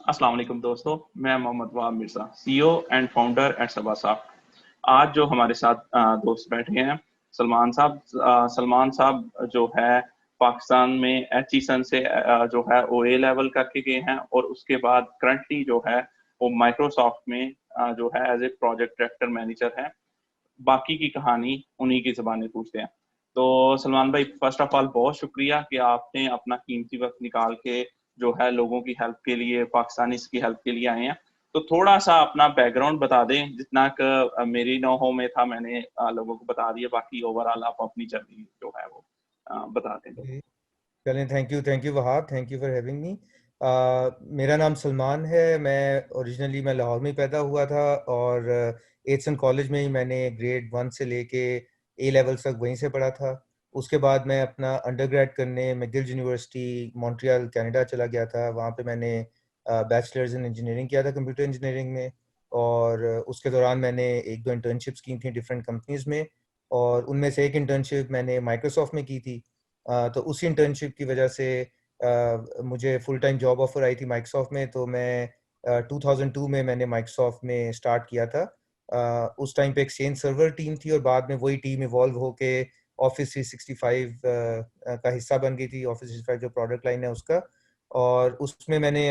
अस्सलाम वालेकुम दोस्तों, मैं Mohammad Wahab Mirza, CEO and founder at Saba Soft. आज जो हमारे साथ दोस्त बैठे हैं, सलमान साहब जो है पाकिस्तान में एचईसन से जो है वो ए लेवल करके गए हैं और उसके बाद करंटली जो है वो माइक्रोसॉफ्ट में जो है as a project director manager हैं। बाकी की कहानी उन्हीं की ज़बानी पूछते हैं। तो सलमान भाई, फर्स्ट ऑफ ऑल बहुत शुक्रिया कि आपने अपना कीमती वक़्त निकाल के जो है लोगों की हेल्प के लिए, पाकिस्तानीज़ की हेल्प के लिए आए हैं। तो थोड़ा-सा अपना बैकग्राउंड बता दें, जितना क मेरी नौ-हो में था मैंने लोगों को बता दिया, बाकी ओवरऑल आप अपनी जर्नी जो है वो बता दें लोगों जी, को। चलें। Thank you Wahab, thank you for having me. मेरा नाम सलमान है। मैं लाहौर में ही पैदा हुआ था और एड्सन कॉलेज में ही मैंने ग्रेड 1 से लेके ए लेवल तक वहीं से पढ़ा था। उसके बाद मैं अपना अंडरग्रेड करने मैगिल यूनिवर्सिटी मॉन्ट्रियल कनाडा चला गया था। वहाँ पे मैंने बैचलर्स इन इंजीनियरिंग किया था, कंप्यूटर इंजीनियरिंग में। और उसके दौरान मैंने एक दो इंटर्नशिप्स की थी डिफरेंट कंपनीज में, और उनमें से एक इंटर्नशिप मैंने माइक्रोसॉफ्ट में की थी। तो उसी इंटर्नशिप की वजह से मुझे फुल टाइम जॉब ऑफर आई थी माइक्रोसॉफ्ट में। तो मैं 2002 में मैंने माइक्रोसॉफ्ट में स्टार्ट किया था। उस टाइम पे एक्सचेंज सर्वर टीम थी और बाद में वही टीम इवॉल्व होके ऑफिस 365 का हिस्सा बन गई थी। ऑफिस 365 जो प्रोडक्ट लाइन है उसका। और उसमें मैंने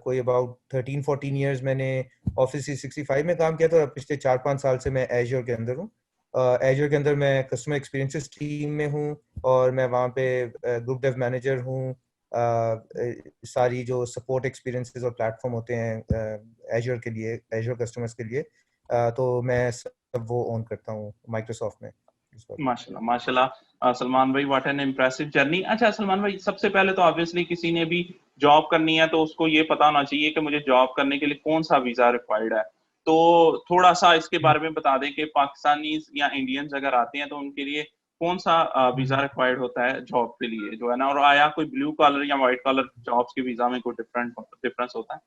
कोई अबाउट 13-14 ईयर्स मैंने ऑफिस 365 में काम किया था, और पिछले 4-5 साल से मैं एजर के अंदर हूँ। एजर के अंदर मैं कस्टमर एक्सपीरियंसेस टीम में हूँ, और मैं वहाँ पे ग्रुप डेव मैनेजर हूँ। सारी जो सपोर्ट एक्सपीरियंसेस और प्लेटफॉर्म होते हैं एजर के लिए, एजर कस्टमर्स के लिए, तो मैं सब वो ओन करता हूँ माइक्रोसॉफ्ट में इस वक्त। माशाल्लाह, माशाल्लाह। सलमान भाई, व्हाट एन इम्प्रेसिव जर्नी। अच्छा सलमान भाई, सबसे पहले तो ऑब्वियसली किसी ने भी जॉब करनी है तो उसको ये पता होना चाहिए कि मुझे जॉब करने के लिए कौन सा वीज़ा रिक्वायर्ड है। तो थोड़ा-सा इसके बारे में बता दें कि पाकिस्तानीज़ या इंडियंस अगर आते हैं तो उनके लिए कौन-सा वीज़ा रिक्वायर्ड होता है जॉब के लिए जो है ना, और आया कोई ब्लू कॉलर या व्हाइट कॉलर जॉब्स के वीज़ा में कोई डिफरेंस होता है?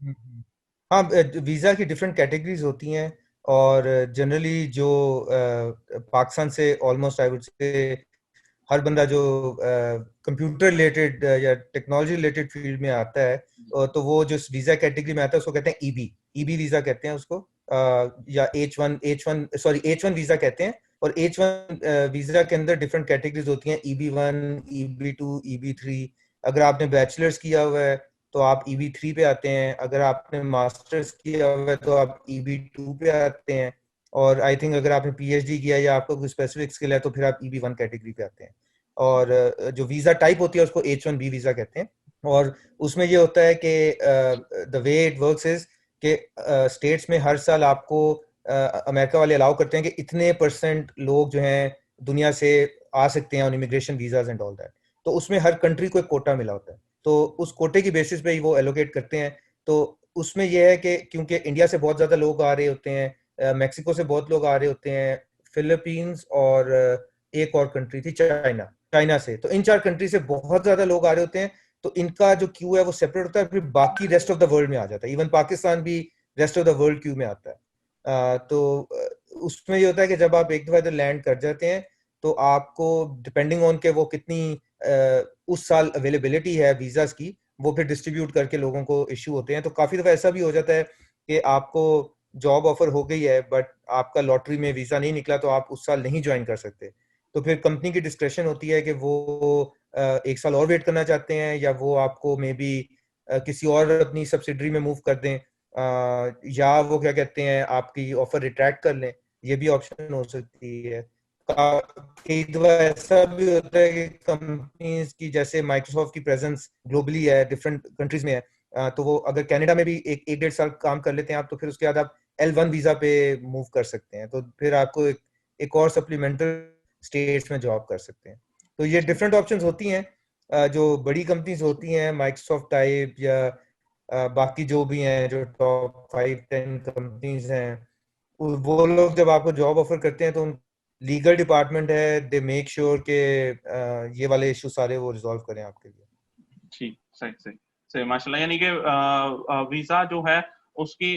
हम्म। हाँ, वीज़ा की डिफरेंट कैटेगरीज होती हैं। और जनरली जो पाकिस्तान से ऑलमोस्ट आई वुड से हर बंदा जो कंप्यूटर रिलेटेड या टेक्नोलॉजी रिलेटेड फील्ड में आता है, तो वो जो वीज़ा कैटेगरी में आता है उसको कहते हैं ईबी। ईबी वीज़ा कहते हैं उसको, या H one sorry H1 visa कहते हैं। और H1 वीज़ा के अंदर डिफरेंट कैटेगरीज होती हैं, EB1, EB2, EB3। अगर आपने बैचलर्स किया हुआ है तो आप EB3 पे आते हैं। अगर आपने मास्टर्स किया हुआ है तो आप EB2 पे आते हैं। और आई थिंक अगर आपने PhD किया या आपको कोई स्पेसिफिक स्किल है तो फिर आप EB1 कैटेगरी पे आते हैं। और जो वीज़ा टाइप होती है उसको H1B वीज़ा कहते हैं। और उसमें ये होता है कि the way it works is कि स्टेट्स में हर साल आपको अमेरिका वाले अलाउ करते हैं कि इतने परसेंट लोग जो हैं दुनिया से आ सकते हैं on immigration visas and all that. तो उसमें हर कंट्री को एक कोटा मिला होता है, तो उस कोटे की बेसिस पे ही वो एलोकेट करते हैं। तो उसमें यह है कि क्योंकि इंडिया से बहुत ज़्यादा लोग आ रहे होते हैं, मेक्सिको से बहुत लोग आ रहे होते हैं, फिलीपींस, और एक और कंट्री थी चाइना, चाइना से। तो इन 4 कंट्री से बहुत ज़्यादा लोग आ रहे होते हैं। तो इनका जो क्यू है वो सेपरेट होता है, फिर बाकी रेस्ट ऑफ द वर्ल्ड में आ जाता है। इवन पाकिस्तान भी rest of the world Q में आता है। उसमें ये होता है कि जब आप एक दफ़ा इधर लैंड कर जाते हैं तो आपको डिपेंडिंग ऑन के वो कितनी उस साल अवेलेबिलिटी है वीज़ाज की, वो फिर डिस्ट्रीब्यूट करके लोगों को इश्यू होते हैं। तो काफ़ी दफ़ा ऐसा भी हो जाता है कि आपको जॉब ऑफर हो गई है बट आपका लॉटरी में वीज़ा नहीं निकला, तो आप उस साल नहीं ज्वाइन कर सकते। तो फिर कंपनी की डिस्क्रेशन होती है कि वो एक साल और वेट करना चाहते हैं, या वो आपको मे बी किसी और अपनी सब्सिडरी में मूव कर दें, या वो क्या कहते हैं आपकी ऑफर रिट्रैक्ट कर लें। ये भी ऑप्शन हो सकती है। कई दफा ऐसा भी होता है कि कंपनीज की, जैसे माइक्रोसॉफ्ट की प्रेजेंस ग्लोबली है, डिफरेंट कंट्रीज में है। तो वो अगर कनाडा में भी एक एक 1.5 साल काम कर लेते हैं आप, तो फिर उसके बाद आप L1 वीजा पे मूव कर सकते हैं। तो फिर आपको एक और सप्लीमेंटल स्टेट्स में जॉब कर सकते हैं। तो ये डिफरेंट ऑप्शंस होती हैं। जो बड़ी कंपनीज होती हैं माइक्रोसॉफ्ट टाइप, या बाकी जो भी हैं, जो टॉप 5-10 कंपनीज हैं, वो लोग जब आपको जॉब ऑफर करते हैं तो लीगल डिपार्टमेंट है, दे मेक श्योर के ये वाले इशू सारे वो रिजॉल्व करें आपके लिए। जी, सही सही सही, माशाल्लाह। यानी कि वीज़ा जो है उसकी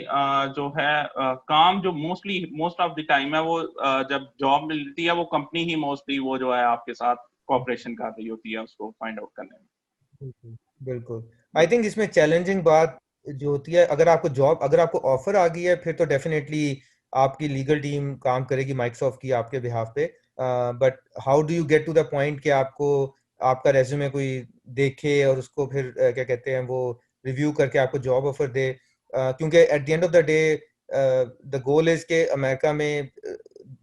जो है काम जो मोस्ट ऑफ द टाइम है वो जब जॉब मिलती है वो कंपनी ही मोस्टली वो जो है आपके साथ कोऑपरेशन कर रही होती है उसको फाइंड आउट करने में। बिल्कुल बिल्कुल। आई थिंक इसमें चैलेंजिंग बात जो होती है, अगर आपको ऑफर आ गई है, फिर तो डेफिनेटली आपकी लीगल टीम काम करेगी माइक्रोसॉफ्ट की आपके बिहाफ पे। But how do you get to the point कि आपको आपका रेज्यूमे कोई देखे और उसको फिर क्या कहते हैं वो रिव्यू करके आपको जॉब ऑफर दे? क्योंकि at the end of the day the goal is के अमेरिका में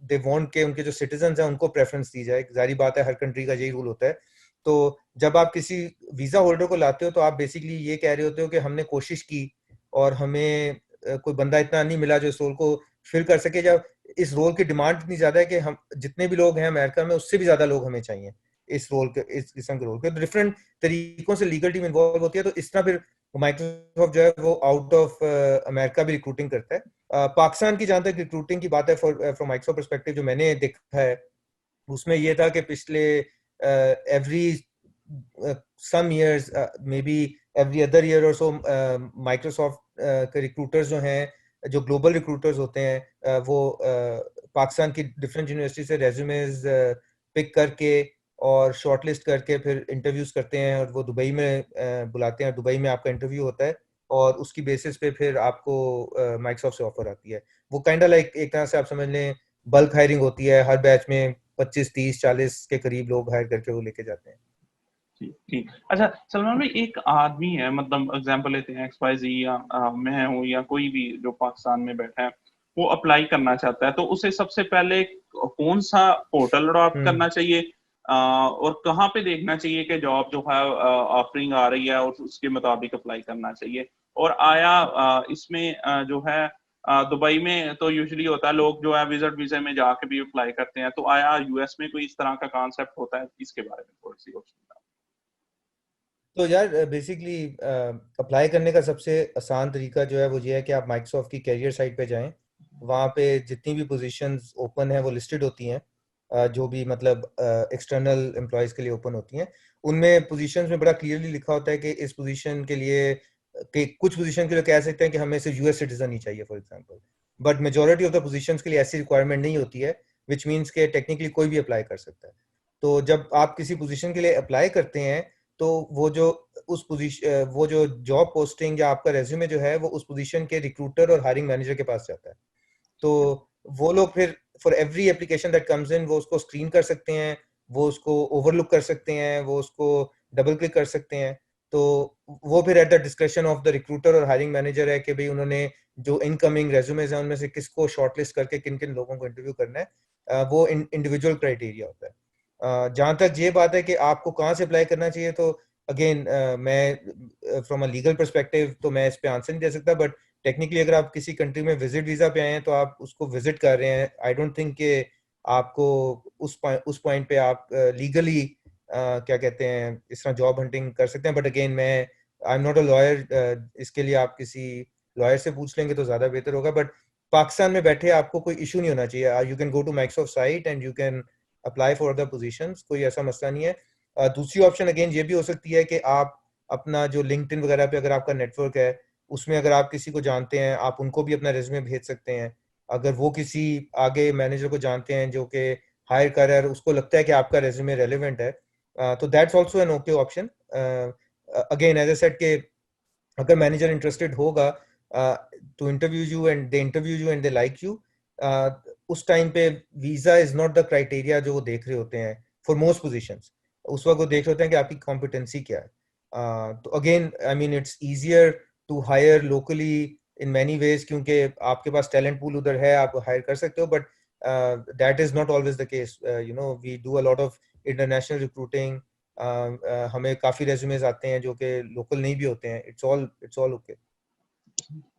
दे वांट के उनके जो सिटीजन हैं उनको प्रेफरेंस दी जाए। जारी बात है, हर कंट्री का यही रूल होता है। तो जब आप किसी वीजा होल्डर को लाते हो तो आप बेसिकली ये कह रहे होते हो कि हमने कोशिश की और हमें कोई बंदा इतना नहीं मिला जो इस रोल को फिल कर सके। जब इस रोल की डिमांड इतनी ज्यादा है कि हम जितने भी लोग हैं अमेरिका में उससे भी ज्यादा लोग हमें चाहिए इस रोल के, इस किस्म के रोल के। डिफरेंट तरीकों से लीगल टीम इन्वॉल्व होती है, तो इस तरह फिर माइक्रोसॉफ्ट जो है वो आउट ऑफ अमेरिका भी रिक्रूटिंग करता है। पाकिस्तान की जहां तक रिक्रूटिंग की बात है फ्रॉम माइक्रोसॉफ्ट परस्पेक्टिव, जो मैंने देखा है उसमें ये था कि पिछले every some years, may be every other year और सो, माइक्रोसॉफ्ट के रिक्रूटर्स जो हैं, जो ग्लोबल रिक्रूटर्स होते हैं, वो पाकिस्तान की डिफरेंट यूनिवर्सिटी से रेज्यूमेज पिक करके और शॉर्टलिस्ट करके फिर इंटरव्यूज करते हैं और वो दुबई में बुलाते हैं। दुबई में आपका इंटरव्यू होता है और उसकी बेसिस पे फिर आपको माइक्रोसॉफ्ट से ऑफर आती है। वो काइंड लाइक एक तरह से आप समझ लें बल्क हायरिंग होती है। हर बैच में 25, 30, 40 के करीब लोग हायर करके वो लेके जाते हैं। ठीक। अच्छा सलमान भाई, एक आदमी है, मतलब एग्जांपल लेते हैं XYZ, या मैं हूँ या कोई भी जो पाकिस्तान में बैठा है, वो अप्लाई करना चाहता है, तो उसे सबसे पहले कौन सा पोर्टल अडॉप्ट करना चाहिए, और कहाँ पे देखना चाहिए कि जॉब जो है ऑफरिंग आ रही है और उसके मुताबिक अप्लाई करना चाहिए? और आया इसमें जो है दुबई में तो यूजुअली होता है लोग जो है विजिट वीजे में जाके भी अप्लाई करते हैं, तो आया US में कोई इस तरह का कॉन्सेप्ट होता है? इसके बारे में थोड़ी सी रोशनी डालें। तो यार बेसिकली अप्लाई करने का सबसे आसान तरीका जो है वो ये है कि आप माइक्रोसॉफ्ट की कैरियर साइट पे जाएं। वहाँ पे जितनी भी पोजीशंस ओपन है वो लिस्टेड होती हैं, जो भी मतलब एक्सटर्नल एम्प्लॉयज़ के लिए ओपन होती हैं। उनमें पोजीशंस में बड़ा क्लियरली लिखा होता है कि इस पोजीशन के लिए, कि कुछ पोजीशन के लिए कह सकते हैं कि हमें सिर्फ US सिटीजन ही चाहिए for example, but majority of the positions के लिए ऐसी रिक्वायरमेंट नहीं होती है, विच मीन्स के टेक्निकली कोई भी अप्लाई कर सकता है। तो जब आप किसी पोजीशन के लिए अप्लाई करते हैं तो वो जो जॉब पोस्टिंग या आपका रेज्यूमे जो है वो उस पोजीशन के रिक्रूटर और हायरिंग मैनेजर के पास जाता है। तो वो लोग फिर for every application that comes in वो उसको स्क्रीन कर सकते हैं, वो उसको ओवरलुक कर सकते हैं, वो उसको डबल क्लिक कर सकते हैं। तो वो फिर at the description of the recruiter और हायरिंग मैनेजर है कि भाई उन्होंने जो इनकमिंग रेज्यूमेज हैं उनमें से किसको शॉर्टलिस्ट करके किन किन लोगों को इंटरव्यू करना है। वो इंडिविजुअल क्राइटेरिया होता है। जहाँ तक ये बात है कि आपको कहाँ से अप्लाई करना चाहिए, तो अगेन मैं फ्रॉम अ लीगल पर्सपेक्टिव तो मैं इस पे आंसर नहीं दे सकता, बट टेक्निकली अगर आप किसी कंट्री में विजिट वीजा पे आए हैं तो आप उसको विजिट कर रहे हैं। आई डोंट थिंक कि आपको उस पॉइंट पे आप लीगली क्या कहते हैं इस तरह जॉब हंटिंग कर सकते हैं। बट अगेन मैं I am not a lawyer, इसके लिए आप किसी लॉयर से पूछ लेंगे तो ज्यादा बेहतर होगा। बट पाकिस्तान में बैठे आपको कोई इशू नहीं होना चाहिए। You can go to Microsoft site and you can apply for other positions, कोई ऐसा मसला नहीं है। दूसरी ऑप्शन अगेन ये भी हो सकती है कि आप अपना जो लिंक्डइन वगैरह पे अगर आपका नेटवर्क है उसमें अगर आप किसी को जानते हैं आप उनको भी अपना रेज्यूमे भेज सकते हैं। अगर वो किसी आगे मैनेजर को जानते हैं जो कि हायर कर रहा है और उसको लगता है कि आपका रेज्यूमे रेलिवेंट है, तो that's also an okay option. Again as I said कि अगर मैनेजर इंटरेस्टेड होगा to interview you and they interview you and they like you, उस टाइम पे visa is not the criteria जो वो देख रहे होते हैं फॉर मोस्ट पोजीशंस। उस वक्त वो देख रहे होते हैं कि आपकी कॉम्पिटेंसी क्या है। तो again I mean it's easier to hire locally in many ways, क्योंकि आपके पास टैलेंट पूल उधर है, आप हायर कर सकते हो। But that is not always the case. You know we do a lot of international recruiting. हमें काफी रेज्यूमेज आते हैं जो कि लोकल नहीं भी होते हैं। It's all okay.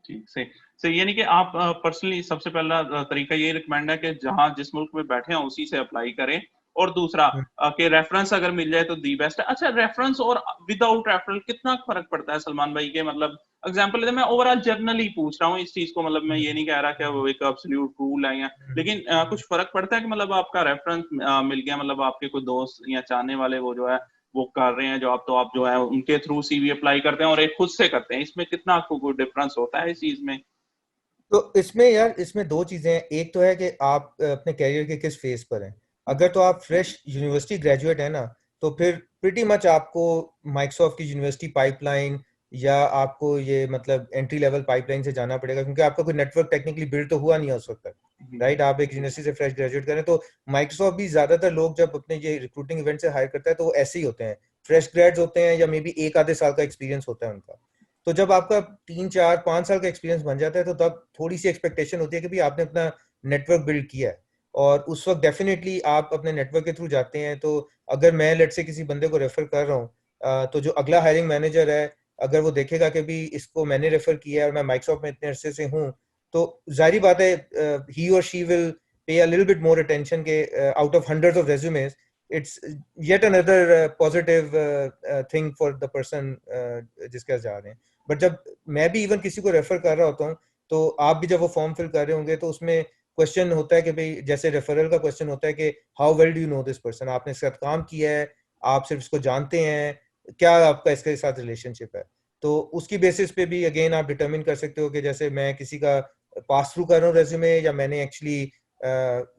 ठीक, सही सही। यानी कि आप पर्सनली सबसे पहला तरीका ये रिकमेंड है कि जहां जिस मुल्क में बैठे हैं उसी से अप्लाई करें, और दूसरा कि रेफरेंस अगर मिल जाए तो दी बेस्ट है। अच्छा, रेफरेंस और विदाउट रेफरल कितना फर्क पड़ता है सलमान भाई के? मतलब एग्जांपल लेते हैं, मैं ओवरऑल जनरली पूछ रहा हूँ इस चीज को, मतलब मैं ये नहीं कह रहा कि वो एक एब्सोल्यूट रूल है, या लेकिन कुछ फर्क पड़ता है कि मतलब आपका रेफरेंस मिल गया, मतलब आपके कोई दोस्त या चाहने वाले वो जो है वो कर रहे हैं जॉब, तो आप जो है उनके थ्रू CV अप्लाई करते हैं और एक खुद से करते हैं, इसमें कितना आपको कोई डिफरेंस होता है इस चीज में? तो इसमें यार इसमें दो चीजें हैं। एक तो है कि आप अपने कैरियर के किस फेज पर हैं। अगर तो आप फ्रेश यूनिवर्सिटी ग्रेजुएट है ना, तो फिर प्रिटी मच आपको माइक्रोसॉफ्ट की यूनिवर्सिटी पाइपलाइन या आपको ये मतलब एंट्री लेवल पाइपलाइन से जाना पड़ेगा, क्योंकि आपका कोई नेटवर्क टेक्निकली बिल्ड तो हुआ नहीं है उस वक्त तक, राइट? आप एक यूनिवर्सिटी से फ्रेश ग्रेजुएट करें तो माइक्रोसॉफ्ट भी ज्यादातर लोग जब अपने ये रिक्रूटिंग इवेंट से हायर करता है तो वो ऐसे ही होते हैं, फ्रेश ग्रेड्स होते हैं या मे बी एक आधे साल का एक्सपीरियंस होता है उनका। तो जब आपका 3 4 5 साल का एक्सपीरियंस बन जाता है तो तब थोड़ी सी एक्सपेक्टेशन होती है कि भाई आपने अपना नेटवर्क बिल्ड किया है, और उस वक्त डेफिनेटली आप अपने नेटवर्क के थ्रू जाते हैं। तो अगर मैं लेट से किसी बंदे को रेफर कर रहा हूँ तो जो अगला हायरिंग मैनेजर है, अगर वो देखेगा कि भी इसको मैंने रेफर किया है और मैं माइक्रोसॉफ्ट में इतने अरसे से हूँ, तो जाहिर बात है ही और she will pay a little bit more attention के out of hundreds of resumes it's yet another positive thing for the person जिसके पास जा रहे हैं। बट जब मैं भी इवन किसी को रेफर कर रहा होता हूँ तो आप भी जब वो फॉर्म फिल कर रहे होंगे तो उसमें क्वेश्चन होता है कि भाई जैसे रेफरल का क्वेश्चन होता है कि how well do you know this person, आपने इसके साथ काम किया है, आप सिर्फ इसको जानते हैं, क्या आपका इसके साथ रिलेशनशिप है। तो उसकी बेसिस पे भी अगेन आप डिटरमिन कर सकते हो कि जैसे मैं किसी का पास थ्रू कर रहा हूँ रेज्यूमे, या मैंने एक्चुअली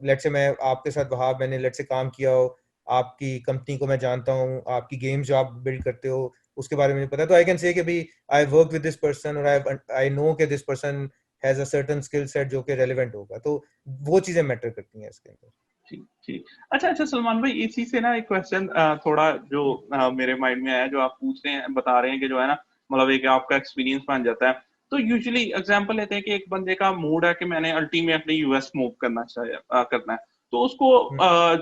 लेट से मैं आपके साथ वहाँ मैंने लेट से काम किया हो, आपकी कंपनी को मैं जानता हूँ, आपकी गेम्स जो आप बिल्ड करते हो उसके बारे में मुझे पता है, तो आई कैन से कि भाई I work with this person और आई नो कि this person has a certain skill set जो कि रेलेवेंट होगा। तो वो चीजें मैटर करती हैं इसके अंदर। ठीक ठीक। अच्छा अच्छा सलमान भाई, इसी से ना एक क्वेश्चन थोड़ा जो मेरे माइंड में आया, जो आप पूछ रहे हैं बता रहे हैं कि जो है ना, मतलब एक आपका एक्सपीरियंस बन जाता है। तो यूजुअली एग्जांपल लेते हैं कि एक बंदे का मूड है कि मैंने अल्टीमेटली यूएस मूव करना चाहिए, करना है, तो उसको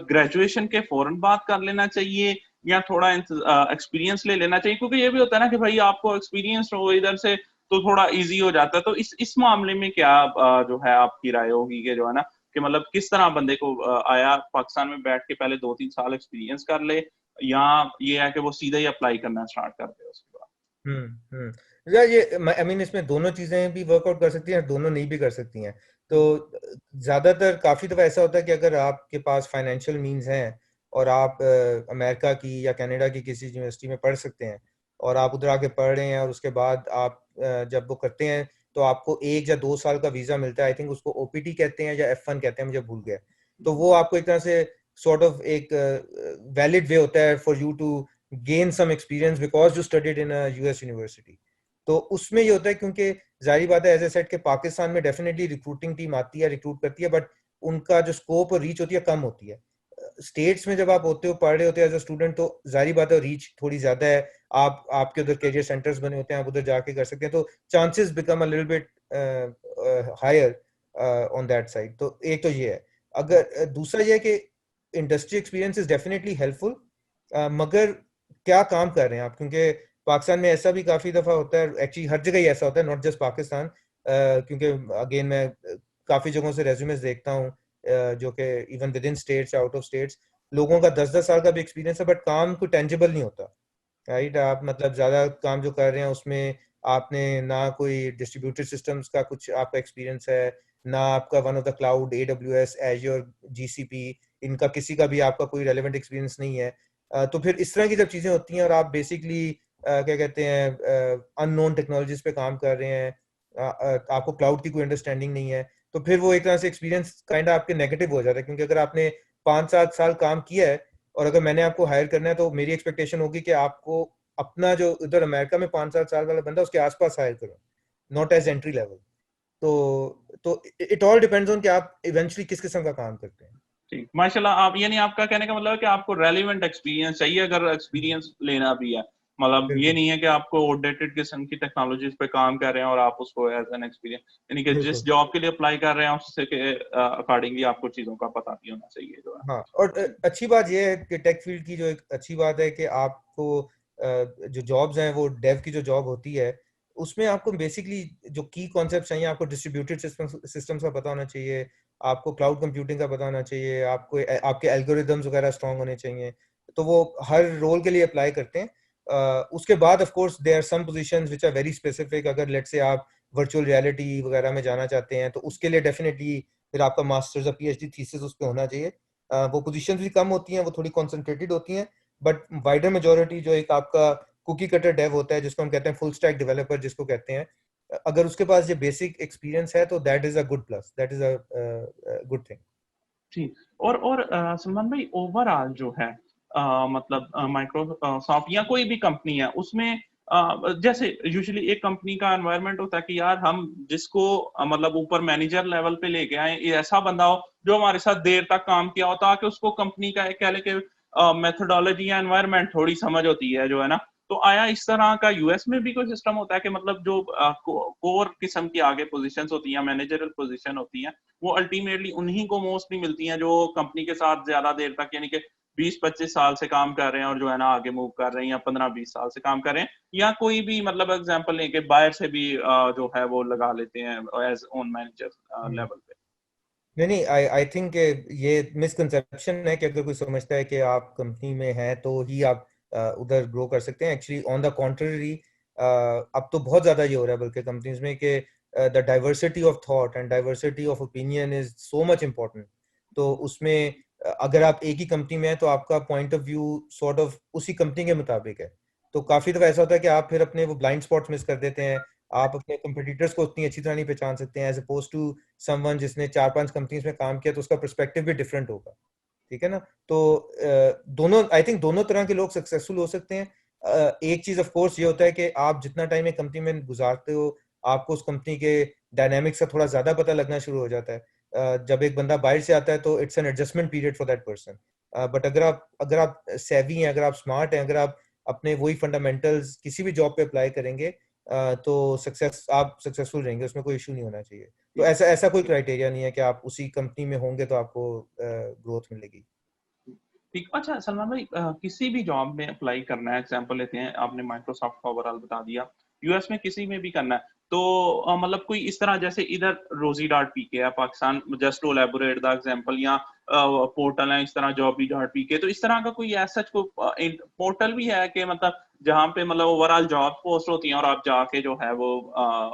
ग्रेजुएशन के फौरन बाद कर लेना चाहिए या थोड़ा एक्सपीरियंस ले लेना चाहिए? क्योंकि ये भी होता है ना कि भाई आपको एक्सपीरियंस हो इधर से तो थोड़ा इजी हो जाता है। तो इस मामले में क्या जो है आपकी राय होगी कि जो है ना, कि मतलब किस तरह बंदे को आया पाकिस्तान में बैठ के पहले 2 3 साल एक्सपीरियंस कर ले, या ये है कि वो सीधा ही अप्लाई करना स्टार्ट कर दे उसके बाद? या ये आई मीन इसमें दोनों चीजें भी वर्कआउट कर सकती हैं, दोनों नहीं भी कर सकती हैं। तो ज्यादातर काफी दफा ऐसा होता है कि अगर आपके पास फाइनेंशियल मींस हैं और आप अमेरिका की या कनाडा की किसी यूनिवर्सिटी में पढ़ सकते हैं और आप उधर आके पढ़ रहे हैं और उसके बाद आप जब वो करते हैं तो आपको 1 या 2 साल का वीजा मिलता है, आई थिंक उसको ओपीटी कहते हैं या F1 कहते हैं, मुझे भूल गया। तो वो आपको एक तरह से सॉर्ट ऑफ एक वैलिड वे होता है for you to gain some experience because you studied in a US university. तो उसमें ये होता है क्योंकि जाहिर बात है एज ए सेट के पाकिस्तान में डेफिनेटली रिक्रूटिंग टीम आती है, रिक्रूट करती है, बट उनका जो स्कोप और रीच होती है कम होती है। स्टेट्स में जब आप होते हो, पढ़ रहे होते हो एज अ स्टूडेंट, तो जाहिर बात है रीच थोड़ी ज्यादा है, आपके उधर करियर सेंटर्स बने होते हैं, आप उधर जाके कर सकते हैं, तो chances become a little bit higher on that side. तो एक तो ये है। अगर दूसरा ये है कि industry experience is definitely helpful, मगर क्या काम कर रहे हैं आप? क्योंकि पाकिस्तान में ऐसा भी काफी दफा होता है, एक्चुअली हर जगह ही ऐसा होता है, नॉट जस्ट पाकिस्तान, क्योंकि अगेन मैं काफी जगहों से रेज्यूमेस देखता हूँ जो कि even with in states out of states लोगों का 10 10 साल का भी एक्सपीरियंस है, बट काम कोई टेंजिबल नहीं होता, राइट? आप मतलब ज्यादा काम जो कर रहे हैं उसमें आपने ना कोई डिस्ट्रीब्यूटेड सिस्टम्स का कुछ आपका एक्सपीरियंस है, ना आपका one of the cloud AWS azure GCP, इनका किसी का भी आपका कोई रेलेवेंट एक्सपीरियंस नहीं है। तो फिर इस तरह की जब चीजें होती हैं और आप बेसिकली क्या कहते हैं अननोन टेक्नोलॉजीज पे काम कर रहे हैं, आपको क्लाउड की कोई अंडरस्टैंडिंग नहीं है, तो फिर वो एक तरह से एक्सपीरियंस काइंड आपके नेगेटिव हो जाता है। क्योंकि अगर आपने 5 7 साल काम किया है और अगर मैंने आपको हायर करना है तो मेरी एक्सपेक्टेशन होगी कि आपको अपना जो उधर अमेरिका में 5 7 साल वाला बंदा उसके आसपास हायर करो, नॉट एज एंट्री लेवल। तो इट ऑल डिपेंड्स ऑन कि आप इवेंचुअली किस किस्म का काम करते हैं। ठीक, माशाल्लाह। आप यानी आपका कहने का मतलब है कि आपको रेलिवेंट एक्सपीरियंस चाहिए अगर एक्सपीरियंस लेना भी है। मतलब ये बिल्कुल नहीं है कि आपको आउटडेटेड किस्म की टेक्नोलॉजीज पे काम कर रहे हैं और आप उसको एज एन एक्सपीरियंस, यानी कि जिस बिल्कुल। जॉब के लिए अप्लाई कर रहे हैं उससे के अकॉर्डिंगली आपको चीजों का पता भी होना चाहिए जो है। हाँ, और अच्छी बात यह है कि टेक फील्ड की जो एक अच्छी बात है कि आपको जो जॉब्स हैं वो डेव की जो जॉब होती है उसमें आपको बेसिकली जो की कॉन्सेप्ट चाहिए, आपको डिस्ट्रीब्यूटेड सिस्टम्स का पता होना चाहिए, आपको क्लाउड कंप्यूटिंग का पता होना चाहिए, आपको आपके एल्गोरिदम्स वगैरह स्ट्रांग होने चाहिए। तो वो हर रोल के लिए अप्लाई करते हैं। उसके बाद of course there are some positions which are very specific. अगर लेट्स से आप वर्चुअल रियलिटी वगैरह में जाना चाहते हैं तो उसके लिए डेफिनेटली फिर आपका मास्टर्स या PhD थीसिस उस पर होना चाहिए। वो पोजीशन भी कम होती हैं, वो थोड़ी कॉन्सेंट्रेटेड होती हैं, बट वाइडर मेजोरिटी जो एक आपका कुकी कटर डेव होता है जिसको हम कहते हैं फुल स्टैक डेवलपर जिसको कहते हैं, अगर उसके पास ये बेसिक एक्सपीरियंस है तो that is a good plus, that is a good thing. ठीक। और सलमान भाई, ओवरऑल जो है मतलब माइक्रोसॉफ्ट या कोई भी कंपनी है उसमें जैसे यूजुअली एक कंपनी का एनवायरनमेंट होता है कि यार हम जिसको मतलब ऊपर मैनेजर लेवल पे लेके आए, ये ऐसा बंदा हो जो हमारे साथ देर तक काम किया हो, ताकि उसको कंपनी का एक कह लें कि मेथोडोलॉजी या एनवायरनमेंट थोड़ी समझ होती है जो है ना। तो आया इस तरह का यूएस में भी कोई सिस्टम होता है कि मतलब जो कोर किस्म की आगे पोजीशंस होती हैं, मैनेजरल पोजीशन होती हैं, वो अल्टीमेटली उन्हीं को मोस्टली मिलती हैं जो कंपनी के साथ ज्यादा देर तक, यानी कि 20-25 साल से काम कर रहे हैं और जो है ना आगे मूव कर रहे हैं, या 15-20 साल से काम कर रहे हैं, या कोई भी मतलब एग्जांपल लेके बाहर से भी जो है वो लगा लेते हैं एज ओन मैनेजर लेवल पे। नहीं, आई आई थिंक ये मिसकंसेप्शन है कि अगर कोई समझता है कि आप कंपनी में हैं तो ही आप उधर ग्रो कर सकते हैं। एक्चुअली ऑन द कॉन्ट्ररी, अब तो बहुत ज़्यादा ये हो रहा है बल्कि कंपनीज में कि the diversity of thought and diversity of opinion is so much important. तो उसमें अगर आप एक ही कंपनी में हैं तो आपका point of view sort of उसी कंपनी के मुताबिक है। तो काफ़ी दफ़ा ऐसा होता है कि आप फिर अपने वो ब्लाइंड स्पॉट्स मिस कर देते हैं। आप अपने कंपटीटर्स को उतनी अच्छी तरह नहीं पहचान सकते हैं एज अपोज टू समवन जिसने 4-5 कंपनीज में काम किया, तो उसका पर्सपेक्टिव भी डिफरेंट होगा। ठीक है ना? तो दोनों, आई थिंक दोनों तरह के लोग सक्सेसफुल हो सकते हैं। एक चीज ऑफ कोर्स ये होता है कि आप जितना टाइम एक कंपनी में गुजारते हो, आपको उस कंपनी के डायनामिक्स का थोड़ा ज्यादा पता लगना शुरू हो जाता है। जब एक बंदा बाहर से आता है तो it's an adjustment period for that person. But अगर आप सेवी हैं, अगर आप स्मार्ट हैं, अगर आप अपने वही फंडामेंटल्स किसी भी जॉब पे अप्लाई करेंगे, तो आप सक्सेसफुल रहेंगे, उसमें कोई इशू नहीं होना चाहिए। तो ऐसा ऐसा कोई क्राइटेरिया नहीं है कि आप उसी कंपनी में होंगे तो आपको ग्रोथ मिलेगी। ठीक। अच्छा सलमान भाई, किसी भी जॉब में अप्लाई करना है, एग्जांपल लेते हैं, आपने माइक्रोसॉफ्ट का ओवरऑल बता दिया, यूएस में किसी में भी करना है, तो मतलब कोई इस तरह जैसे इधर रोजी डॉट पीके है Pakistan, just to elaborate the example, या पोर्टल है इस तरह जॉबी डॉट पीके, तो इस तरह का कोई ऐसा कोई पोर्टल भी है कि मतलब जहाँ पे मतलब ओवरऑल जॉब पोस्ट होती हैं और आप जाके जो है वो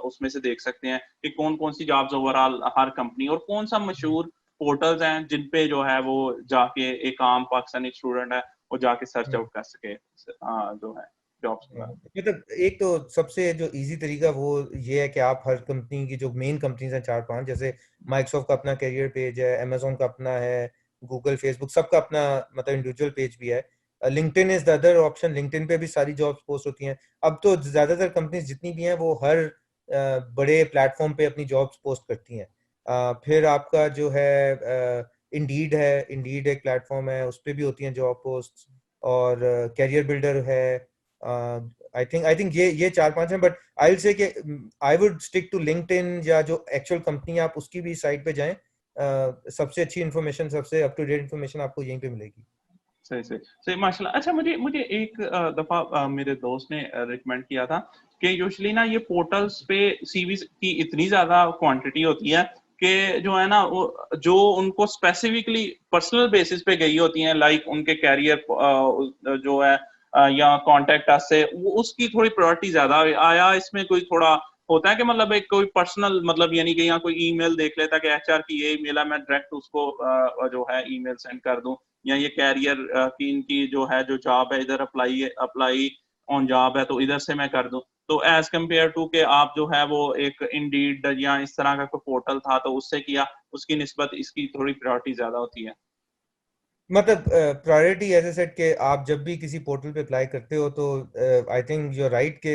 उसमें से देख सकते हैं कि कौन कौन सी जॉब्स ओवरऑल हर कंपनी, और कौन सा मशहूर पोर्टल्स हैं जिन पे जो है वो जाके एक आम पाकिस्तानी स्टूडेंट है वो जाके सर्च हम्म। आउट कर सके जो है जॉब्स वगैरह। मतलब एक तो सबसे जो इजी तरीका वो ये है कि आप हर कंपनी की जो मेन कंपनीज हैं 4-5, जैसे माइक्रोसॉफ्ट का अपना करियर पेज है, अमेजोन का अपना है, गूगल, फेसबुक, सबका अपना मतलब इंडिविजुअल पेज भी है। LinkedIn is the other option. LinkedIn पे भी सारी जॉब्स पोस्ट होती हैं। अब तो ज्यादातर कंपनीज जितनी भी हैं वो हर बड़े प्लेटफॉर्म पे अपनी जॉब्स पोस्ट करती हैं। फिर आपका जो है इंडीड है, इंडीड एक प्लेटफॉर्म है, उस पर भी होती हैं जॉब पोस्ट। और कैरियर बिल्डर है। आई थिंक ये 4-5 हैं, बट आई विल से कि I would stick to LinkedIn, या जो एक्चुअल कंपनी आप उसकी भी साइट पे जाएं। सबसे अच्छी इन्फॉर्मेशन, सबसे अप टू डेट इन्फॉर्मेशन आपको यहीं पे मिलेगी। सही सही सही, माशाल्लाह। अच्छा, मुझे मुझे एक दफा मेरे दोस्त ने रिकमेंड किया था कि यूजुअली ना ये पोर्टल्स पे सीवी की इतनी ज्यादा क्वांटिटी होती है कि जो है ना वो जो उनको स्पेसिफिकली पर्सनल बेसिस पे गई होती हैं, लाइक उनके कैरियर जो है या कॉन्टेक्ट अस से, वो उसकी थोड़ी प्रायोरिटी ज्यादा आया इसमें। कोई थोड़ा होता है कि मतलब एक कोई पर्सनल मतलब, यानी कि यहाँ कोई ईमेल देख लेता है कि एचआर की ये ईमेल है, मैं डायरेक्ट उसको जो है ईमेल सेंड कर दूं, या ये कैरियर की इनकी जो है जो जॉब है इधर अप्लाई अप्लाई ऑन जॉब है तो इधर से मैं कर दूं। तो एज कम्पेयर टू के आप जो है वो एक इंडीड या इस तरह का कोई पोर्टल था तो उससे किया, उसकी निस्बत इसकी थोड़ी प्रायोरिटी ज्यादा होती है। मतलब प्रायोरिटी ऐसे सेट कि आप जब भी किसी पोर्टल पे अप्लाई करते हो तो I think you are right के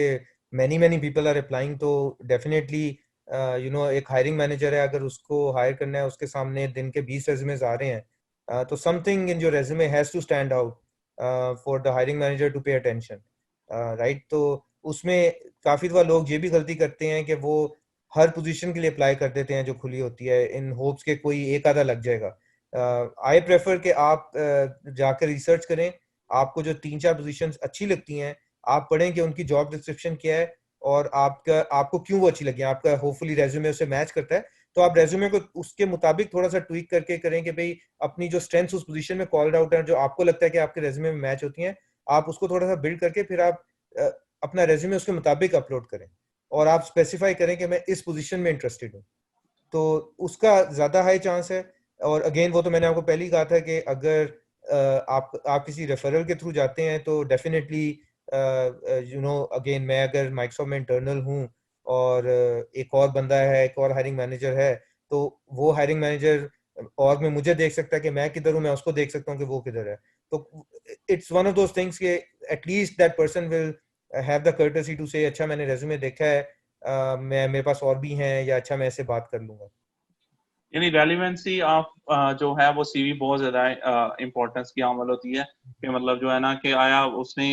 many many people are applying. तो डेफिनेटली एक हायरिंग मैनेजर है, अगर उसको हायर करना है, उसके सामने दिन के 20 रेज्यूमेस आ रहे हैं, तो something in your resume has to stand out for the hiring manager to pay attention. Right? तो उसमें काफी दफा लोग ये भी गलती करते हैं कि वो हर पोजीशन के लिए अप्लाई कर देते हैं जो खुली होती है, इन होप्स के कोई एक आधा लग जाएगा। आई प्रेफर कि आप जाकर रिसर्च करें, आपको जो 3-4 पोजीशंस अच्छी लगती हैं, आप पढ़ें कि उनकी जॉब डिस्क्रिप्शन क्या है और आपको क्यों वो अच्छी लगी, आपका होपफुली रेज्यूमे उससे मैच करता है। तो आप रेज्यूमे को उसके मुताबिक थोड़ा सा ट्वीक करके करें कि भाई अपनी जो स्ट्रेंथ्स उस पोजीशन में कॉल्ड आउट है, जो आपको लगता है कि आपके रेज्यूमे में मैच होती हैं, आप उसको थोड़ा सा बिल्ड करके फिर आप अपना रेज्यूमे उसके मुताबिक अपलोड करें। और आप स्पेसिफाई करें कि मैं इस पोजीशन में इंटरेस्टेड हूँ, तो उसका ज्यादा हाई चांस है। और अगेन वो तो मैंने आपको पहले ही कहा था कि अगर आप किसी रेफरल के थ्रू जाते हैं तो डेफिनेटली अगेन मैं अगर माइक्रोसॉफ्ट में इंटरनल हूँ और एक और बंदा है, एक और हायरिंग मैनेजर है, तो वो हायरिंग मैनेजर और में मुझे देख सकता है कि मैं किधर हूँ, मैं उसको देख सकता हूँ कि वो किधर है। तो it's one of those things कि at least that person will have the courtesy to say अच्छा मैंने रेज्यूमे देखा है, मैं मेरे पास और भी हैं, या अच्छा मैं इससे बात कर लूंगा। यानी रेलिवेंसी ऑफ जो है वो सीवी बहुत ज्यादा इंपॉर्टेंस की हामिल होती है कि मतलब जो है ना कि आया उसने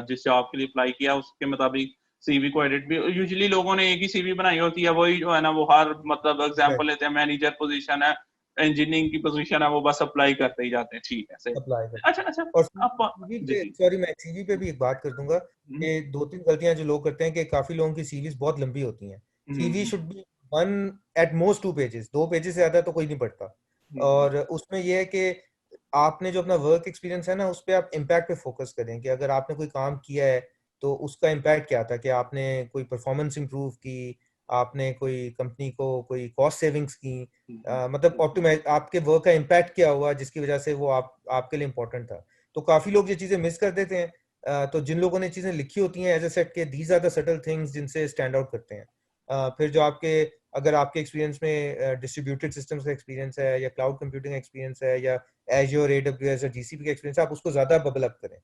जिस जॉब के लिए अप्लाई किया उसके मुताबिक सीवी को एडिट भी, यूजुअली लोगों ने एक ही सीवी बनाई होती है, वही जो है ना वो हर मतलब एग्जांपल लेते हैं, मैनेजर पोजीशन है, इंजीनियरिंग की पोजीशन है, वो बस अप्लाई करते ही जाते हैं, ठीक है सही। अप्लाई कर। अच्छा अच्छा। और आप सीवी जी पे, जी। सॉरी, मैं सीवी पे भी एक बात कर दूंगा हम्म, कि दो तीन गलतियां जो लोग करते हैं कि काफी लोगों की सीवीज बहुत लंबी होती हैं। CV hmm, should be one, at most 2 pages, 2 pages से ज्यादा तो कोई नहीं पढ़ता। हम्म, और उसमें यह है कि आपने जो अपना वर्क एक्सपीरियंस है ना, उस पर आप इम्पैक्ट पे फोकस करें कि अगर आपने कोई काम किया है तो उसका इम्पैक्ट क्या था, कि आपने कोई परफॉर्मेंस इंप्रूव की, आपने कोई कंपनी को कोई कॉस्ट सेविंग्स की, मतलब ऑप्टिमाइज आपके वर्क का इम्पैक्ट क्या हुआ जिसकी वजह से वो आपके लिए इम्पोर्टेंट था। तो काफी लोग ये चीजें मिस कर देते हैं। तो जिन लोगों ने चीजें लिखी होती हैं एज ए सेट के these are the subtle things जिनसे स्टैंड आउट करते हैं। फिर जो आपके, अगर आपके एक्सपीरियंस में डिस्ट्रीब्यूटेड सिस्टम्स का एक्सपीरियंस है, या क्लाउड कंप्यूटिंग एक्सपीरियंस है, या एज्योर एडब्ल्यूएस या जीसीपी का एक्सपीरियंस है, आप उसको ज्यादा बबल अप करें।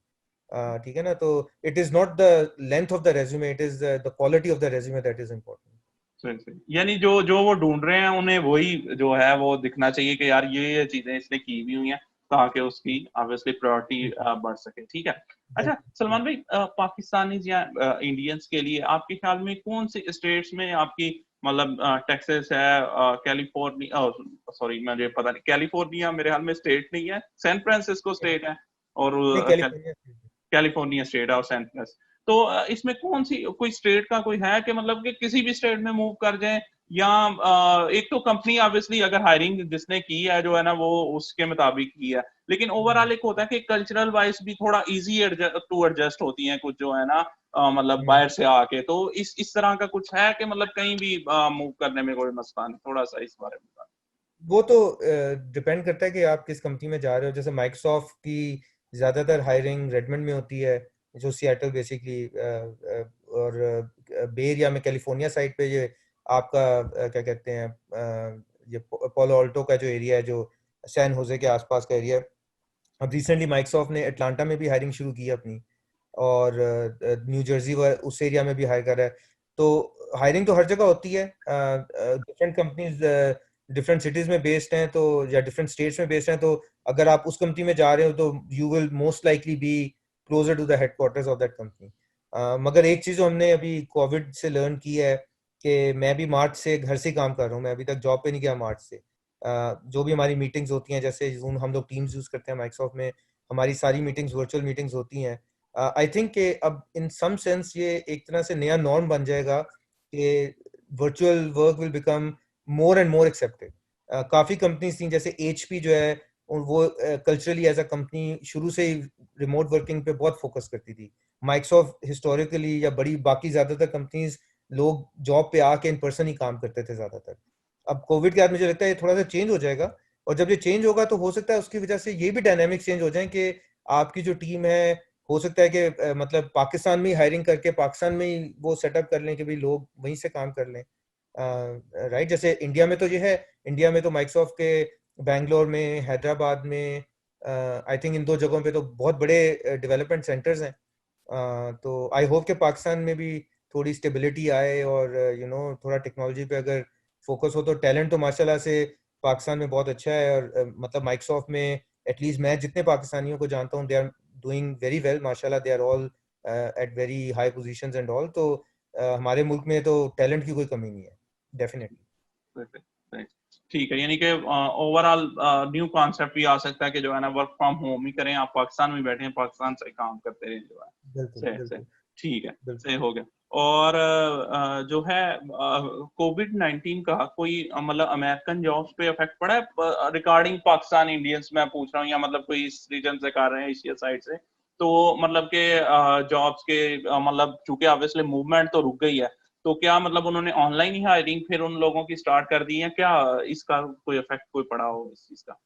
ठीक है ना? तो it is not the length of the resume, it is the quality of the resume that is important. सही सही। यानी जो जो वो ढूंढ रहे हैं उन्हें वही जो है वो दिखना चाहिए कि यार ये चीजें इसने की भी हुई हैं, ताकि उसकी ऑब्वियसली प्रायोरिटी बढ़ सके, ठीक है। अच्छा सलमान भाई, पाकिस्तानी या इंडियंस के लिए आपके ख्याल में कौन सी स्टेट्स में आपकी मतलब टेक्सास है, कैलिफोर्निया, सॉरी मुझे पता नहीं, कैलिफोर्निया मेरे ख्याल में स्टेट नहीं है, सैन फ्रांसिस्को स्टेट है, और नहीं, कैलिफोर्निया। कैलिफोर्निया स्टेट और सैन फ्रांस, तो इसमें कौन सी कोई स्टेट का कोई है कि मतलब कि किसी भी स्टेट में मूव कर जाए, या एक तो कंपनी ऑब्वियसली अगर हायरिंग जिसने की है जो है ना वो उसके मुताबिक की है, लेकिन ओवरऑल एक होता है कि कल्चरल वाइज भी थोड़ा इजी टू एडजस्ट होती हैं कुछ जो है ना, मतलब बाहर से आके, तो इस तरह का कुछ है कि मतलब कहीं भी मूव करने में कोई मसला नहीं, थोड़ा सा इस बारे में बता। वो तो डिपेंड करता है कि आप किस कंपनी में जा रहे हो। जैसे माइक्रोसॉफ्ट की ज्यादातर हायरिंग रेडमंड में होती है, जो सिएटल बेसिकली, और बे एरिया में कैलिफोर्निया साइड पे ये आपका क्या कहते हैं, ये पोलो अल्टो का जो एरिया है, जो सैन होजे के आसपास का एरिया है। अब रिसेंटली माइक्रोसॉफ्ट ने अटलांटा में भी हायरिंग शुरू की है अपनी, और न्यू जर्सी उस एरिया में भी हायर कर रहा है। तो हायरिंग तो हर जगह होती है। डिफरेंट कंपनीज डिफरेंट सिटीज में बेस्ड हैं, तो या डिफरेंट स्टेट्स में बेस्ड हैं, तो अगर आप उस कंपनी में जा रहे हो तो you will most likely be closer to the headquarters of that company. मगर एक चीज जो हमने अभी कोविड से लर्न की है, कि मैं भी मार्च से घर से काम कर रहा हूँ, मैं अभी तक जॉब पे नहीं गया मार्च से। जो भी हमारी मीटिंग्स होती हैं, जैसे जूम हम लोग टीम्स यूज करते हैं माइक्रोसॉफ्ट में, हमारी सारी मीटिंग्स वर्चुअल मीटिंग्स होती हैं। आई थिंक कि अब इन सम सेंस ये एक तरह से नया नॉर्म बन जाएगा कि virtual work will become more and more accepted. काफ़ी कंपनीज थी, जैसे एचपी जो है, और वो कल्चरली एज अ कंपनी शुरू से ही रिमोट वर्किंग पे बहुत फोकस करती थी। माइक्रोसॉफ्ट हिस्टोरिकली, या बड़ी बाकी ज़्यादातर कंपनीज, लोग जॉब पे आके इन पर्सन ही काम करते थे ज़्यादातर। अब कोविड के बाद मुझे लगता है ये थोड़ा सा चेंज हो जाएगा, और जब ये चेंज होगा तो हो सकता है उसकी वजह से ये भी डायनामिक्स चेंज हो जाए कि आपकी जो टीम है, हो सकता है कि मतलब पाकिस्तान में ही हायरिंग करके पाकिस्तान में ही वो सेटअप कर लें कि भाई लोग वहीं से काम कर लें। राइट, जैसे इंडिया में तो ये है, इंडिया में तो माइक्रोसॉफ्ट के बैंगलोर में, हैदराबाद में, आई थिंक इन दो जगहों पे तो बहुत बड़े डेवलपमेंट सेंटर्स हैं। तो आई होप कि पाकिस्तान में भी थोड़ी स्टेबिलिटी आए, और थोड़ा टेक्नोलॉजी पे अगर फोकस हो, तो टैलेंट तो माशाल्लाह से पाकिस्तान में बहुत अच्छा है। और मतलब माइक्रोसॉफ्ट में एटलीस्ट मैं जितने पाकिस्तानियों को जानता हूँ, they are doing very well माशाल्लाह, they are all at very high positions and all. तो हमारे मुल्क में तो टैलेंट की कोई कमी नहीं है, डेफिनेटली। ठीक है, यानी कि ओवरऑल न्यू कॉन्सेप्ट भी आ सकता है कि जो है ना वर्क फ्रॉम होम ही करें, आप पाकिस्तान में बैठे हैं, पाकिस्तान से काम करते रहें जो है, बिल्कुल, सही सही, बिल्कुल, ठीक है, बिल्कुल। सही हो गया। और जो है कोविड-19 का कोई मतलब अमेरिकन जॉब्स पे इफेक्ट पड़ा है रिगार्डिंग पाकिस्तान इंडियंस, मैं पूछ रहा हूँ, या मतलब कोई इस रीजन से कर रहे हैं, एशिया साइड से, तो मतलब के जॉब्स के मतलब चूंकि ऑब्वियसली मूवमेंट तो रुक गई है, तो क्या मतलब उन्होंने ऑनलाइन ही हायरिंग फिर उन लोगों की स्टार्ट कर दी है क्या, इसका कोई इफेक्ट कोई पड़ा हो इस चीज का।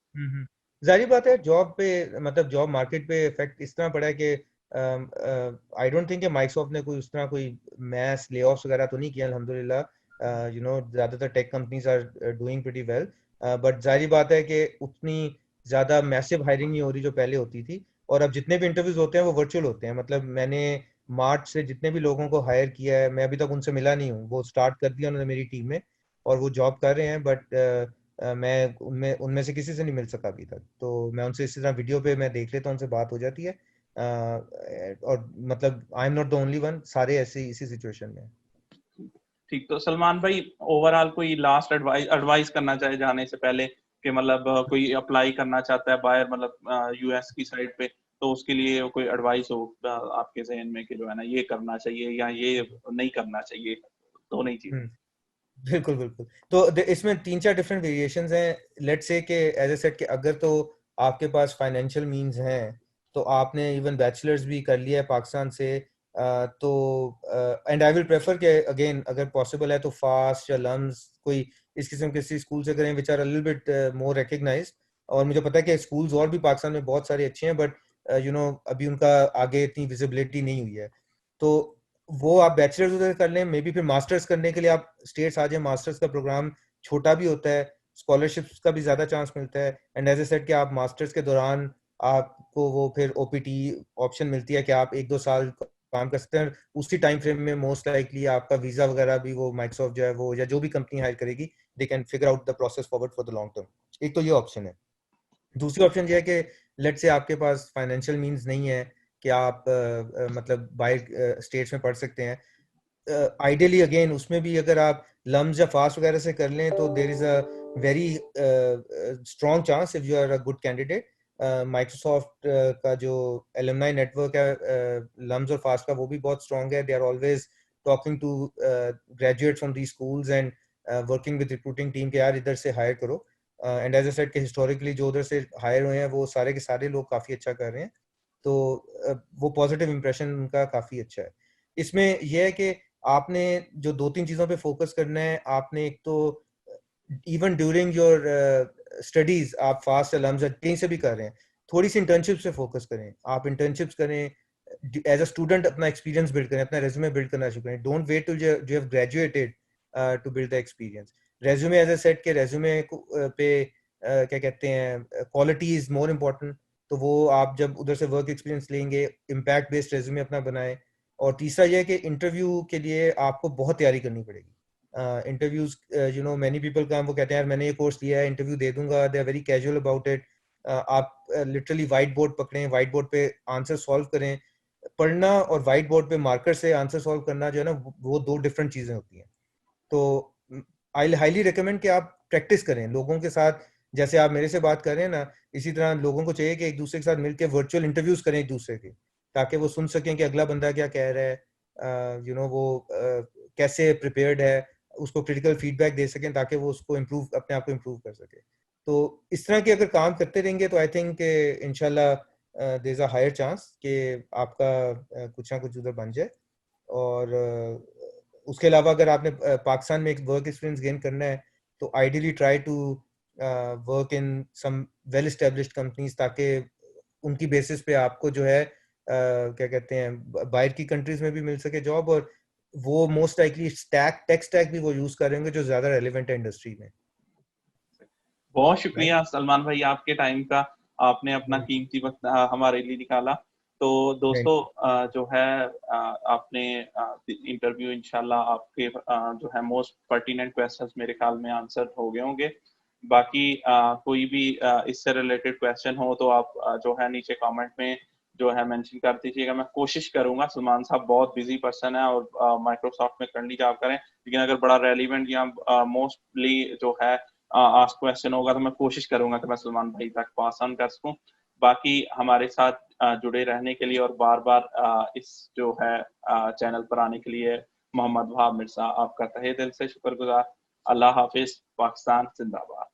जाहिर बात है, जॉब पे मतलब जॉब मार्केट पे इफेक्ट इस तरह पड़ा है कि आई डोंट थिंक कि माइक्रोसॉफ्ट ने कोई उस तरह कोई मैस ले ऑफ्स वगैरह तो नहीं किया अल्हम्दुलिल्लाह। ज़्यादातर tech companies are doing pretty well. But जाहिर बात है कि उतनी ज़्यादा मैसिव हायरिंग नहीं हो रही जो पहले होती थी। और अब जितने भी इंटरव्यूज होते हैं वो वर्चुअल होते हैं। मतलब मैंने मार्च से जितने भी लोगों को हायर किया है, मैं अभी तक उनसे मिला नहीं हूँ, वो स्टार्ट कर दिया उन्होंने मेरी टीम में और वो जॉब कर रहे हैं, बट मैं उनमें उनमें से किसी से नहीं मिल सका अभी तक। तो मैं उनसे इसी तरह वीडियो पे मैं देख लेता हूँ, उनसे बात हो जाती है। और मतलब I am not the only one, सारे ऐसे इसी सिचुएशन में। ठीक, तो सलमान भाई ओवरऑल कोई लास्ट एडवाइस करना चाहे जाने से पहले कि मतलब कोई अप्लाई करना चाहता है बाहर, मतलब यूएस की साइड पे, तो उसके लिए कोई एडवाइस हो आपके जहन में कि जो है ना ये करना चाहिए या ये नहीं करना चाहिए, दोनों ही चीजें। बिल्कुल बिल्कुल। तो इसमें 3-4 डिफरेंट वेरिएशंस हैं। लेट्स से कि एज ए सेट कि अगर तो आपके पास फाइनेंशियल मींस हैं, तो आपने इवन बैचलर्स भी कर लिया है पाकिस्तान से, तो एंड आई विल प्रेफर कि अगेन अगर पॉसिबल है तो फास्ट या लम्स कोई इस किस्म के स्कूल से करें which are a little bit more recognized. और मुझे पता है कि स्कूल्स और भी पाकिस्तान में बहुत सारे अच्छे हैं, बट अभी उनका आगे इतनी विजिबिलिटी नहीं हुई है। तो वो आप बैचलर्स उधर कर लें, मे बी फिर मास्टर्स करने के लिए आप स्टेट्स आ जाए। मास्टर्स का प्रोग्राम छोटा भी होता है, स्कॉलरशिप्स का भी ज़्यादा चांस मिलता है, एंड एज ए सेट कि आप मास्टर्स के दौरान आपको वो फिर ओपीटी ऑप्शन मिलती है कि आप 1-2 साल काम कर सकते हैं। उसी टाइम फ्रेम में मोस्ट लाइकली आपका वीज़ा वगैरह भी वो माइक्रोसॉफ्ट जो है वो या जो भी कंपनी हायर करेगी, they can figure out the process forward for the long term. एक तो ये ऑप्शन है। दूसरी ऑप्शन ये है कि लेट से आपके पास फाइनेंशियल मींस नहीं है कि आप मतलब बाहर स्टेट्स में पढ़ सकते हैं। आइडियली अगेन उसमें भी अगर आप लम्स या फास्ट वगैरह से कर लें तो there is a very strong chance if you are a good candidate. Microsoft का जो एलुमनाई नेटवर्क है लम्स और फास्ट का, वो भी बहुत स्ट्रॉन्ग है। They are always talking to graduate from the schools and working with recruiting team के यार इधर से हायर करो। एंड एज ए सेड कि हिस्टोरिकली जो उधर से हायर हुए हैं वो सारे के सारे लोग काफ़ी अच्छा कर रहे हैं। तो वो पॉजिटिव इंप्रेशन उनका काफ़ी अच्छा है। इसमें यह है कि आपने जो 2-3 चीज़ों पे फोकस करना है। आपने एक तो इवन ड्यूरिंग योर स्टडीज आप फास्ट अलम्स कहीं से भी कर रहे हैं, थोड़ी सी इंटर्नशिप से फोकस करें। आप इंटर्नशिप्स करें, एज अ स्टूडेंट अपना एक्सपीरियंस बिल्ड करें, अपना रेज्यूमे बिल्ड करना शुरू करें। Don't wait till you have graduated to build the experience. Resume as a set के रेज्यूमे पे क्या कहते हैं, क्वालिटी इज मोर इम्पोर्टेंट। तो वो आप जब उधर से वर्क एक्सपीरियंस लेंगे, इम्पैक्ट बेस्ड रेज्यूमे अपना बनाएं। और तीसरा यह है कि इंटरव्यू के लिए आपको बहुत तैयारी करनी पड़ेगी। इंटरव्यूज मैनी पीपल का वो कहते हैं यार मैंने ये कोर्स लिया है, इंटरव्यू दे दूंगा, they are very casual about it. आप लिटरली वाइट बोर्ड पकड़ें, वाइट बोर्ड पे आंसर सॉल्व करें। पढ़ना और वाइट बोर्ड पे मार्कर से आंसर सॉल्व करना जो है ना, वो 2 डिफरेंट चीजें होती हैं। तो आई हाईली रिकमेंड कि आप प्रैक्टिस करें लोगों के साथ। जैसे आप मेरे से बात कर रहे हैं ना, इसी तरह लोगों को चाहिए कि एक दूसरे के साथ मिलकर वर्चुअल इंटरव्यूज करें एक दूसरे के, ताकि वो सुन सकें कि अगला बंदा क्या कह रहा है, वो कैसे प्रिपेयर्ड है, उसको क्रिटिकल फीडबैक दे सकें ताकि वो उसको इम्प्रूव, अपने आप को इम्प्रूव कर सके। तो इस तरह के अगर काम करते रहेंगे तो आई थिंक इंशाल्लाह there is a higher chance कि आपका कुछ ना कुछ उधर बन जाए। और उसके अलावा अगर आपने पाकिस्तान में एक वर्क एक्सपीरियंस गेन करना है तो ideally try to work in some well established companies, ताकि उनकी बेसिस पे आपको जो है क्या कहते हैं बाहर की कंट्रीज में भी मिल सके जॉब। और वो मोस्ट लाइकली टेक स्टैक भी वो यूज करेंगे जो ज्यादा रेलिवेंट है इंडस्ट्री में। बहुत राइट। शुक्रिया सलमान भाई आपके टाइम का, आपने अपना कीमती वक्त हमारे लिए निकाला। तो दोस्तों जो है आपने इंटरव्यू इंशाल्लाह आपके जो है मोस्ट पर्टिनेंट क्वेश्चंस मेरे ख्याल में आंसर हो गए होंगे। बाकी कोई भी इससे रिलेटेड क्वेश्चन हो तो आप जो है नीचे कमेंट में जो है मेंशन कर दीजिएगा। मैं कोशिश करूंगा, सलमान साहब बहुत बिजी पर्सन है और माइक्रोसॉफ्ट में करनी जॉब करें, लेकिन अगर बड़ा रेलिवेंट या मोस्टली जो है आस्क क्वेश्चन होगा तो मैं कोशिश करूंगा कि मैं सलमान भाई तक पास ऑन कर सकूं। बाकी हमारे साथ जुड़े रहने के लिए और बार बार इस जो है चैनल पर आने के लिए मोहम्मद वहाब मिर्जा आपका तहे दिल से शुक्रगुजार। अल्लाह हाफिज। पाकिस्तान जिंदाबाद।